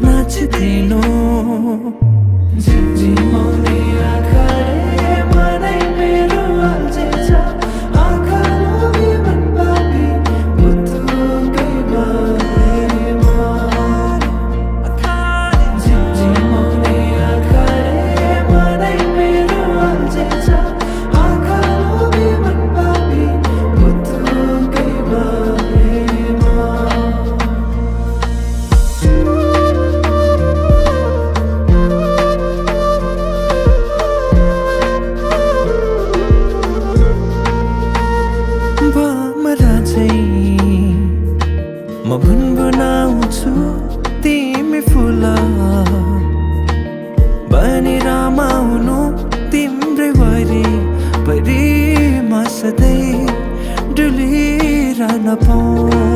नाच्दिनु झिमझिमाउने आँखाले मनै मेरो अल्झेछ आँखा लोभी मन पापी पुतुकै बारेमा झिमझिमाउने आँखाले मनै मेरो अल्झेछ आँखा लोभी मन पापी पुतुकै बारेमा म गुनगुनाउँछु तिमी फुल बनी रमाउनु तिम्रै वरिपरिमा सधैँ डुलिरहन पाऊँ